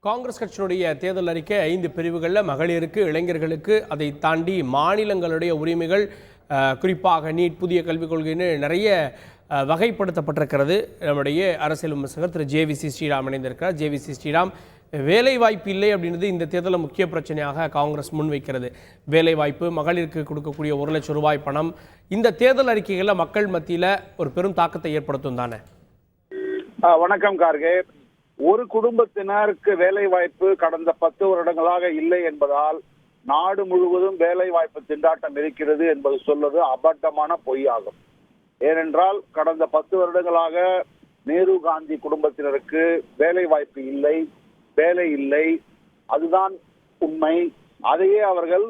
காங்கிரஸ் கட்சியினுடைய தேர்தல் அறிக்கை 5 பிரிவுகளில் மகளிருக்கு, இளைஞர்களுக்கு, அதை தாண்டி மாநிலங்களுடைய உரிமைகள், குறிப்பாக நீட், புதிய கல்விக் கொள்கைன்னு நிறைய வகைப்படுத்தப்பட்டிருக்கிறது. நம்முடைய அரசியல் விமர்சகர் திரு ஜேவிசி ஸ்ரீராம் இணைந்திருக்கிறார். ஜேவிசி ஸ்ரீராம், வேலைவாய்ப்பு இல்லை அப்படின்றது இந்த தேர்தலில் முக்கிய பிரச்சனையாக காங்கிரஸ் முன்வைக்கிறது. வேலைவாய்ப்பு, மகளிருக்கு கொடுக்கக்கூடிய 1 லட்சம் ரூபாய் பணம், இந்த தேர்தல் அறிக்கைகளில் மக்கள் மத்தியில் ஒரு பெரும் தாக்கத்தை ஏற்படுத்தும் தானே? வணக்கம் கார்கே. ஒரு குடும்பத்தினருக்கு வேலை வாய்ப்பு கடந்த 10 வருடங்களாக இல்லை என்பதால் நாடு முழுவதும் வேலை வாய்ப்பு திண்டாட்டம் இருக்கிறது என்பது சொல்வது அபத்தமான பொய்யாகும். ஏனென்றால் கடந்த 10 வருடங்களாக நேரு காந்தி குடும்பத்தினருக்கு வேலை வாய்ப்பு இல்லை, வேலை இல்லை, அதுதான் உண்மை. அதையே அவர்கள்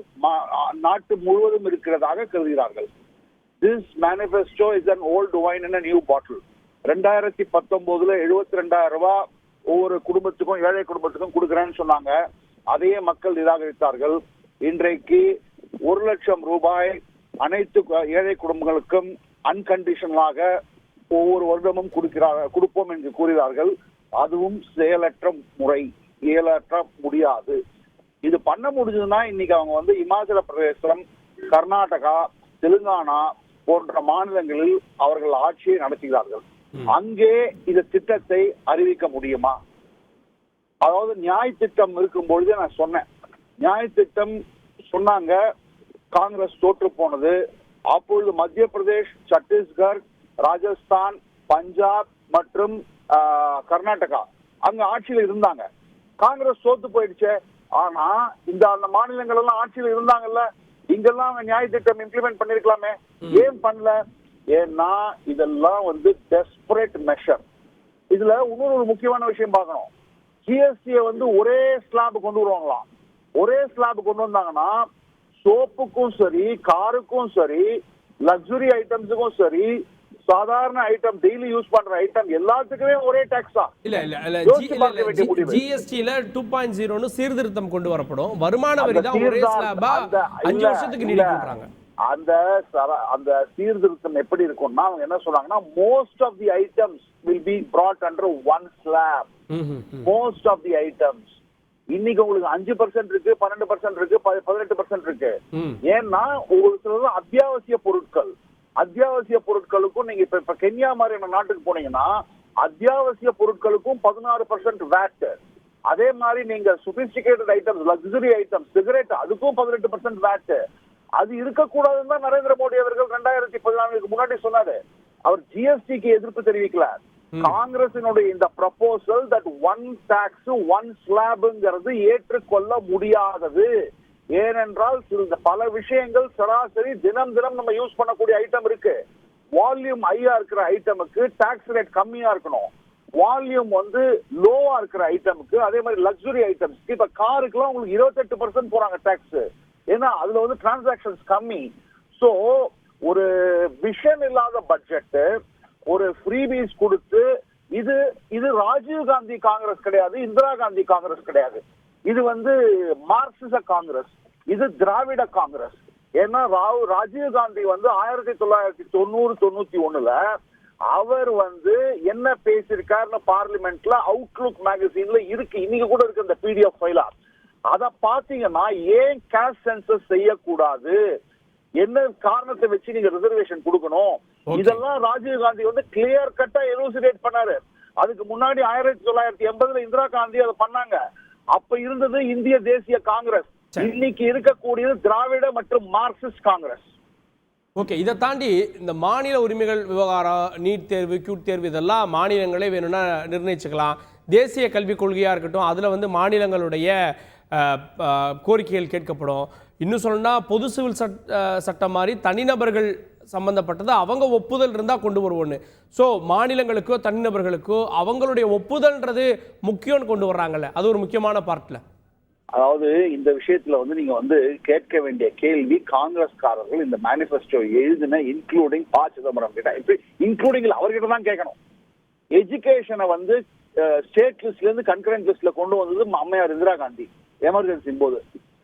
நாட்டு முழுவதும் இருக்கிறதாக கருதுகிறார்கள். This manifesto is an old wine in a new bottle. 2019 72,000 ரூபாய் ஒவ்வொரு குடும்பத்துக்கும், ஏழை குடும்பத்துக்கும் கொடுக்கிறேன்னு சொன்னாங்க. அதையே மக்கள் நிராகரித்தார்கள். இன்றைக்கு 1 லட்சம் ரூபாய் அனைத்து ஏழை குடும்பங்களுக்கும் அன்கண்டிஷனலாக ஒவ்வொரு வருடமும் கொடுப்போம் என்று கூறுகிறார்கள். அதுவும் செயலற்ற முறை, இயலற்ற முடியாது. இது பண்ண முடிஞ்சதுன்னா இன்னைக்கு அவங்க இமாச்சல பிரதேசம், கர்நாடகா, தெலுங்கானா போன்ற மாநிலங்களில் அவர்கள் ஆட்சியை நடத்துகிறார்கள். அங்கே இந்த திட்டத்தை அறிவிக்க முடியுமா? அதாவது நியாய திட்டம் இருக்கும் பொழுது நான் சொன்னேன், நியாய திட்டம் சொன்னாங்க, காங்கிரஸ் தோற்று போனது. அப்பொழுது மத்திய பிரதேஷ், சத்தீஸ்கர், ராஜஸ்தான், பஞ்சாப் மற்றும் கர்நாடகா அங்க ஆட்சியில் இருந்தாங்க. காங்கிரஸ் தோத்து போயிடுச்சு. ஆனா அந்த மாநிலங்கள் எல்லாம் ஆட்சியில் இருந்தாங்கல்ல, இங்கெல்லாம் நியாய திட்டம் இம்ப்ளிமெண்ட் பண்ணிருக்கலாமே, ஏன் பண்ணல? ஏன்னா இதெல்லாம் டெஸ்பரேட் மெஷர். இதுல இன்னொரு முக்கியமான விஷயம் பார்க்கணும். ஜிஎஸ்டியை ஒரே ஸ்லாப் கொண்டு வருவாங்களாம். ஒரே ஸ்லாப் கொண்டு வந்தாங்கன்னா சோப்புக்கும் சரி, காருக்கும் சரி, லக்ஸுரி ஐட்டம்ஸுக்கும் சரி, சாதாரண ஐட்டம், டெய்லி யூஸ் பண்ற ஐட்டம் எல்லாத்துக்குமே ஒரே டாக்ஸா? ஜிஎஸ்டில 2.0 சீர்திருத்தம் கொண்டு வரப்படும். வருமான வரி தான் ஒரே ஸ்லாபா 5 வருஷத்துக்கு நீடிக்குறாங்க. அந்த சீர்திருத்தம் எப்படி இருக்கும்னா, அவங்க என்ன சொல்றாங்கன்னா, most of the items will be brought under one slab. Most of the items. இன்னைக்கு உங்களுக்கு 5% இருக்கு, 12% இருக்கு, 18% இருக்கு. ஏன்னா ஒரு சில அத்தியாவசிய பொருட்கள், அத்தியாவசிய பொருட்களுக்கும் நீங்க இப்ப கென்யா மாதிரியான நாட்டுக்கு போனீங்கன்னா அத்தியாவசிய பொருட்களுக்கும் 16% வேட். அதே மாதிரி நீங்க sophisticated items, luxury items, cigarette, அதுக்கும் 18% வேட். அது இருக்கக்கூடாதுன்னு தான் நரேந்திர மோடி அவர்கள் 2014 முன்னாடி சொன்னாரு. அவர் ஜிஎஸ்டிக்கு எதிர்ப்பு தெரிவிக்கல. காங்கிரசினுடைய இந்த proposal that one tax one ஸ்லாப்ங்கிறது ஏற்றுக்கொள்ள முடியாதது. ஏனென்றால் பல விஷயங்கள் சராசரி தினம் நம்ம யூஸ் பண்ணக்கூடிய ஐட்டம் இருக்கு. வால்யூம் ஹையா இருக்கிற ஐட்டமுக்கு டாக்ஸ் ரேட் கம்மியா இருக்கணும். வால்யூம் லோவா இருக்கிற ஐட்டமுக்கு, அதே மாதிரி லக்ஸுரி ஐட்டம்ஸ், இப்ப காருக்குலாம் உங்களுக்கு 28% போறாங்க டாக்ஸ். ஏன்னா அதுல டிரான்சாக்ஷன்ஸ் கம்மி. சோ ஒரு விஷன் இல்லாத பட்ஜெட், ஒரு ஃப்ரீபீஸ் கொடுத்து, இது ராஜீவ் காந்தி காங்கிரஸ் கிடையாது, இந்திரா காந்தி காங்கிரஸ் கிடையாது. இது மார்க்சிச காங்கிரஸ், இது திராவிட காங்கிரஸ். ஏன்னா ராஜீவ் காந்தி 1990-91 அவர் என்ன பேசியிருக்காருன்னு பார்லிமெண்ட்ல அவுட்லுக் மேகசின்ல இருக்கு, இன்னைக்கு கூட இருக்கு அந்த PDF ஃபைலா. அத பாத்தீங்கன்னா ஏன் கேஸ்ட் சென்சஸ் செய்யக்கூடாது, என்ன காரணத்தை வச்சு நீங்க ரிசர்வேஷன் கொடுக்கணும், இதெல்லாம் ராஜீவ் காந்தி கிளியர் கட்டா எலூசிடேட் பண்ணாரு. அதுக்கு முன்னாடி 1980 இந்திரா காந்தி அதை பண்ணாங்க. அப்ப இருந்தது இந்திய தேசிய காங்கிரஸ், இன்னைக்கு இருக்கக்கூடியது திராவிட மற்றும் மார்க்சிஸ்ட் காங்கிரஸ். ஓகே, இதை தாண்டி இந்த மாநில உரிமைகள் விவகாரம், நீட் தேர்வு, கியூட் தேர்வு, இதெல்லாம் மாநிலங்களே வேணும்னா நிர்ணயிச்சுக்கலாம். தேசிய கல்விக் கொள்கையாக இருக்கட்டும், அதில் மாநிலங்களுடைய கோரிக்கைகள் கேட்கப்படும். இன்னும் சொல்லணும்னா பொது சிவில் சட்டம் மாதிரி தனிநபர்கள் சம்பந்தப்பட்டது அவங்க ஒப்புதல் இருந்தால் கொண்டு வருவோன்னு. ஸோ மாநிலங்களுக்கோ தனிநபர்களுக்கோ அவங்களுடைய ஒப்புதல்ன்றது முக்கியம்னு கொண்டு வர்றாங்கல்ல, அது ஒரு முக்கியமான பார்ட்ல. அதாவது இந்த விஷயத்துல நீங்க கேட்க வேண்டிய கேள்வி, காங்கிரஸ்காரர்கள் இந்த மேனிஃபெஸ்டோ எழுதின இன்க்ளூடிங் ப. சிதம்பரம் கிட்ட, இன்க்ளூடிங் அவர்கிட்ட தான் கேட்கணும். எஜுகேஷனை ஸ்டேட் லிஸ்ட்ல இருந்து கன்கரண்ட் லிஸ்ட்ல கொண்டு வந்தது அம்மையார் இந்திரா காந்தி எமர்ஜென்சி போது.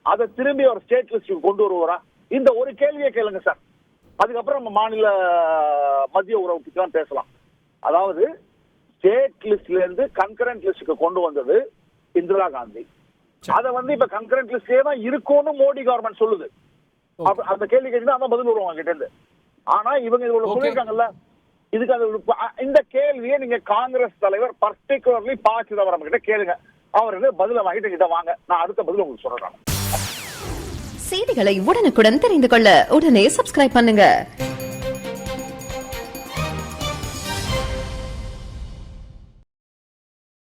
அதை திரும்பி அவர் ஸ்டேட் லிஸ்டுக்கு கொண்டு வருவாரா? இந்த ஒரு கேள்வியை கேளுங்க சார். அதுக்கப்புறம் நம்ம மாநில மத்திய உறவுக்கு தான் பேசலாம். அதாவது ஸ்டேட் லிஸ்ட்ல இருந்து கன்கரண்ட் லிஸ்டுக்கு கொண்டு வந்தது இந்திரா காந்தி. அத இப்ப கன்கரண்ட் லிஸ்ட்லயே தான் இருக்கும்னு மோடி கவர்மெண்ட் சொல்லுது. அந்த கேள்வி கேட்டீங்கன்னா அதான் பதில் வருவாங்க கிட்ட இருந்து. ஆனா இவங்க இவ்வளவு சொல்லியிருக்காங்கல்ல, இதுக்கு அது இந்த கேள்வியை நீங்க காங்கிரஸ் தலைவர் பர்டிகுலர்லி ப. சிதம்பரம் கிட்ட கேளுங்க. அவருக்கு பதில வாங்கிட்டு கிட்ட வாங்க, நான் அடுத்த பதில் உங்களுக்கு சொல்றேன். செய்திகளை உடனுக்குடன் தெரிந்து கொள்ள உடனே சப்ஸ்கிரைப் பண்ணுங்க.